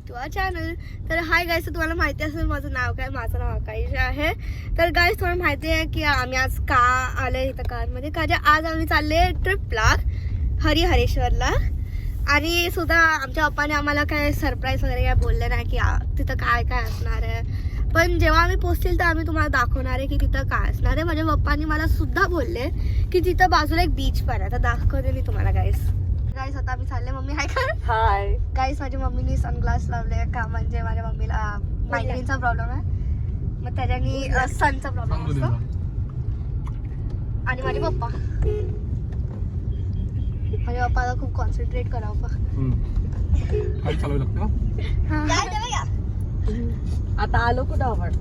To our channel. तर hi guys, तुम्हाला माहिती असेल माझं नाव काय. माझं नाव आकाश आहे. तर गाईस तुम्हाला माहिती आहे की आम्ही आज का आले इथं कारमध्ये. का आज आम्ही चालले ट्रिपला हरिहरेश्वरला. आणि सुद्धा आमच्या पप्पाने आम्हाला काय सरप्राईज वगैरे काय बोलले नाही की तिथं काय काय असणार आहे. पण जेव्हा आम्ही पोहोचतील तर आम्ही तुम्हाला दाखवणार आहे की तिथं काय असणार आहे. माझ्या पप्पांनी मला सुद्धा बोलले की तिथं बाजूला एक बीच पण आहे. तर दाखवते मी तुम्हाला गाईस. गाईस आता आम्ही चालले. मम्मी हाय का. हाय गाईस माझ्या मम्मीनी सनग्लास लावले का म्हणजे माझ्या मम्मीला मायग्रेनचा प्रॉब्लेम आहे. मग त्याच्यानी सनचा प्रॉब्लेम असतो. आणि माझे पप्पा माझ्या पप्पाला खूप कॉन्सन्ट्रेट करावं. आता आलो कुठं आपण.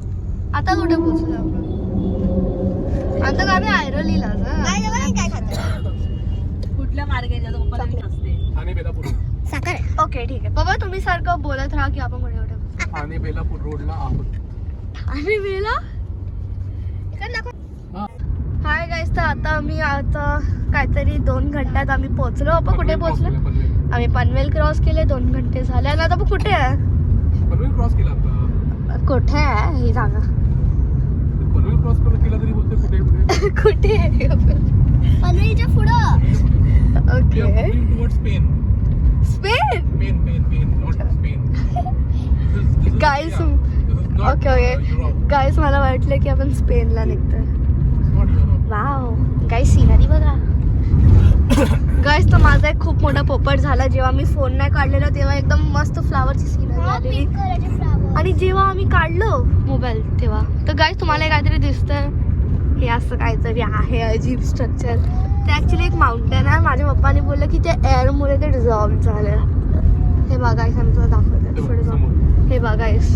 आता कुठे पोहोचलो आपण. आता आम्ही आयरोलीला काय खातो. कुठल्या मार्गे साखर. ओके ठीक आहे बाबा, तुम्ही सारखं बोलत राहा की आपण कुठे कुठे. ठाणे बेलापूर रोडला आहोत. ठाणे बेला. हाय गाईस, तर आता काहीतरी 2 घंट्यात आम्ही पोहोचलो. आपण कुठे पोहोचलो. आम्ही पनवेल क्रॉस केले. 2 घंटे झाले. आणि आता कुठे आहे. पनवेल क्रॉस केला आता. कुठे आहे ही जागा. पनवेल क्रॉस केला तरी बोलते कुठे कुठे आहे पनवेलच्या पुढं. Okay towards Spain. Spain. Pen not Spain. Guys okay guys मला वाटलं की आपण स्पेनला निघतोय. वाव गाईस सीनरी बघा. गाईस तर माझा एक खूप मोठा पोपट झाला. जेव्हा मी फोन नाही काढलेला तेव्हा एकदम मस्त फ्लावरची सीनरी आलेली. आणि जेव्हा आम्ही काढलो मोबाईल तेव्हा तर गाईस तुम्हाला काहीतरी दिसतंय. हे असं काहीतरी आहे अजीब स्ट्रक्चर. ते ऍक्च्युली एक माउंटेन आहे. माझ्या पप्पाने बोललं की ते एअरमुळे ते डिझॉल्व झालं. हे बघा गाईस आम्ही तुला दाखवतो पुढे जाऊ. हे बघा गाईस.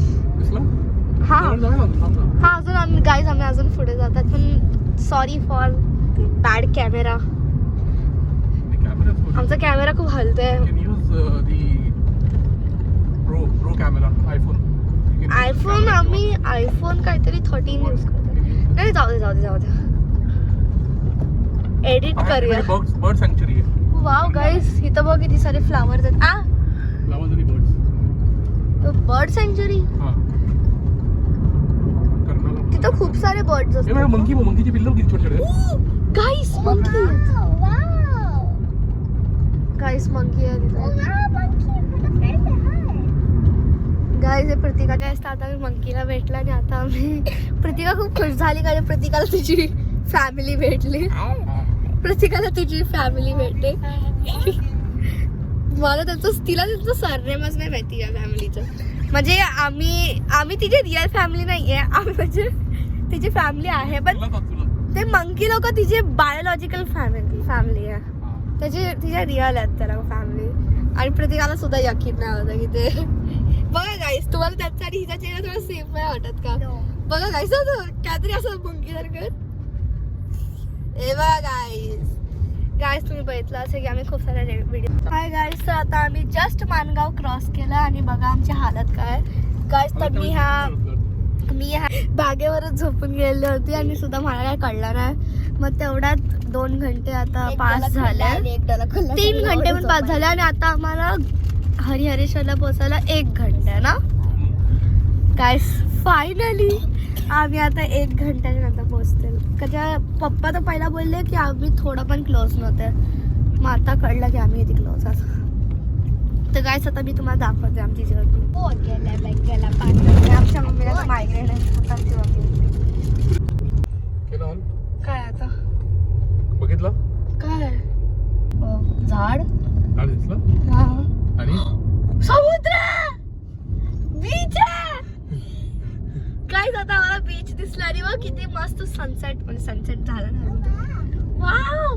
हा हा अजून आम्ही गाईस आम्ही अजून पुढे जातात. पण सॉरी फॉर बॅड कॅमेरा. आमचा कॅमेरा खूप हलतोय. आयफोन आम्ही आयफोन काहीतरी 13 यूज करतो. नाही जाऊ दे एडिट करूया. बर्ड सँक्चुरी आहे. वाव गाईस इथं बघ किती सारे फ्लावर्स आहेत. फ्लावर्स आणि बर्ड्स. Bird sanctuary. तिथं खूप सारे बर्ड्स असतात. मंकीची पिल्लं किती छोटे छोटे. गाईस मंकी. गाईस मंकी आहे तिथं. गाईस हे प्रतीका गाईस. आता आम्ही मंकीला भेटला आणि आता आम्ही प्रतीका खूप खुश झाली कारण प्रतीकाला तुझी फॅमिली भेटली. प्रतीकाला तुझी फॅमिली भेटते. मला तिला त्यांचं सरनेमच नाही माहिती या फॅमिलीचं. म्हणजे आम्ही तिची रिअल फॅमिली नाहीये. आम्ही म्हणजे तिची फॅमिली आहे पण ते मंकी लोक तिची बायोलॉजिकल फॅमिली आहे. तिच्या रिअल आहेत त्याला फॅमिली. आणि प्रत्येकाला सुद्धा यकीन नाही होतं की ते. बघा गाईस तुम्हाला त्याचा आणि हिचा चेहरा थोडा सेम नाही वाटत का. बघा गाईस काहीतरी असं मंकी सारखं. हे बघा गाईस तुम्ही बघितलं असेल की आम्ही खूप सारे व्हिडिओ. हाय गाईस, तर आता आम्ही जस्ट मानगाव क्रॉस केला आणि बघा आमची हालत काय गाईस. तर मी ह्या बागेवरच झोपून गेलेली होती आणि सुद्धा मला काय कळलं नाही. मग तेवढ्यात 2 घंटे आता पास झाले. 3 घंटे पण पास झाले. आणि आता आम्हाला हरिहरेश्वरला पोहोचायला 1 घंटा ना गाईस. फायनली आम्ही आता 1 घंट्याच्या नंतर पोहोचतील. त्याच्या पप्पा तर पहिला बोलले की आम्ही थोडं पण क्लोज नव्हते. मग आता कळलं की आम्ही इथे क्लोज आहोत. तर गाईस आता मी तुम्हाला दाखवते आमची जर्नी. आमच्या मम्मीला मायग्रेन आहे. आमची मम्मी काय आता बघितलं काय झाड दिसलं आणि समुद्र बीच काय. आता मला बीच दिसला आणि मग किती मस्त सनसेट पण सनसेट झाला ना. वाव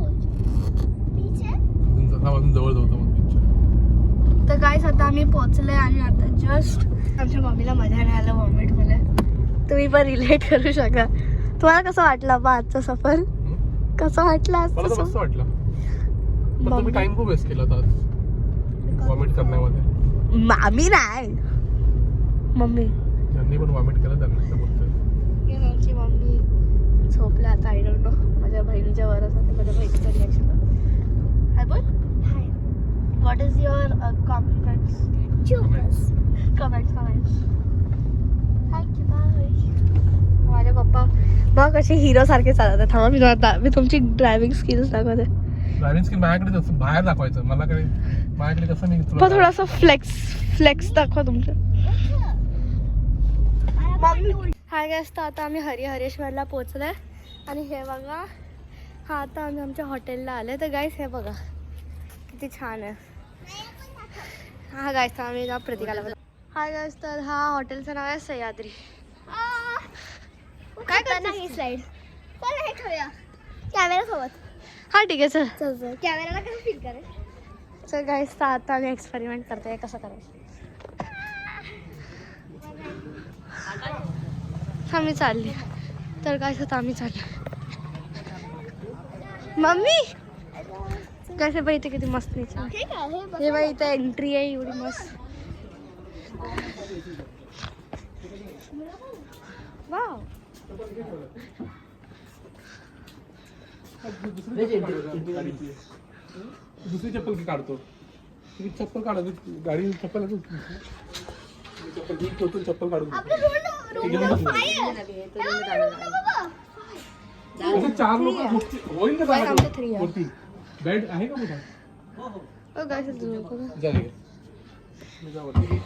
जवळ जाऊ. तर गाईस आता आम्ही पोहोचले आणि आता जस्ट आमच्या मम्मीला मजा नाही आलं वॉमिट मध्ये. तुम्ही पण रिलेट करू शका. तुम्हाला कसं वाटलं बा आजचा सफर. कसं वाटलं मला तर मस्त वाटलं. पण तुम्ही टाइम खूप वेस्ट केला आज वॉमिट करण्यामध्ये. आम्ही नाही मम्मी ज्यांनी पण वॉमिट केलं त्यांना बोलतोय. आमची मम्मी झोपल्या आता. आय डोंट नो माझ्या बहिणीच्या वरच होते. माझ्या बहिणीचं रिॲक्शन. हाय बोल. What is your compliments. Comment thank you bye. माझे पप्पा मग कसे हिरो सारखे चालत थांबा मी तुमची ड्रायव्हिंग स्किल्स दाखवते. ड्रायव्हिंग स्किल माझ्याकडे असं बाहेर दाखवायचं मला काय माझ्याकडे कसं नाही पण थोडासा फ्लेक्स दाखवा तुमचं. हाय गाईस, तर आता आम्ही हरिहरेश्वरला पोहोचलोय आणि हे बघा हा आता आम्ही आमच्या हॉटेलला आले. तर गाईस हे बघा किती छान आहे. हा गाईस तर आम्ही प्रतीकाला बघा. हाय गाईस, तर हा हॉटेलचं नाव आहे सह्याद्री. काय करता ही स्लाइड हे ठेवूया कॅमेरा सोबत. हा ठीक आहे चल कॅमेराला कसं फील करायचं. तर गाईस तर आता आम्ही एक्सपेरिमेंट करतोय कसं करायचं. आम्ही चालली तर गाईस आता आम्ही चाललो. मम्मी कैसे बाई इथे किती मस्त हे बाई इथे एंट्री आहे एवढी मस्त. वाव दुसरी चप्पल की काढतो. चप्पल काढ गाडी चप्पल चप्पल काढून 4 लोक होईल ना. बेड आहे का मोठा.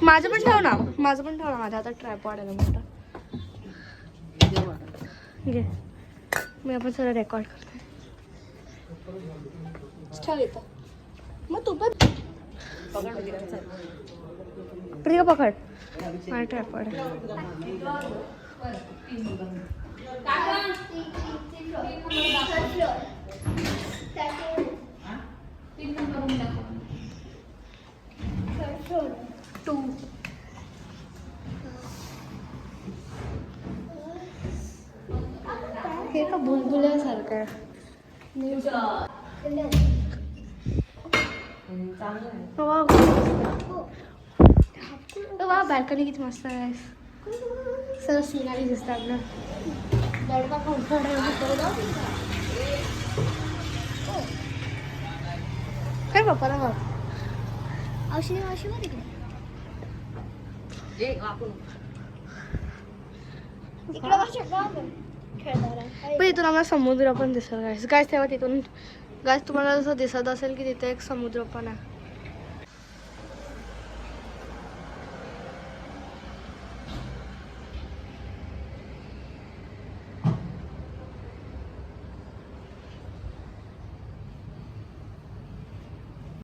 माझं पण ठेव ना माझ्या आता ट्रायपॉड आहे मोठा. घे मी आपण सगळं रेकॉर्ड करते. ठेव येतं मग तू पण प्रिया पकड माझा ट्रायपॉड आहे. हे का बुलबुल्यासारखं आहे. वा बॅल्कनी किती मस्त आहे. सगळं सिनारी दिसतं आपलं. दडका कम्फर्ट काय पप्पाला बघ औषधी पण इथून आम्हाला समुद्र पण दिसत गाईस तेव्हा तिथून गाईस तुम्हाला जसं दिसत असेल की तिथे एक समुद्र पण आहे.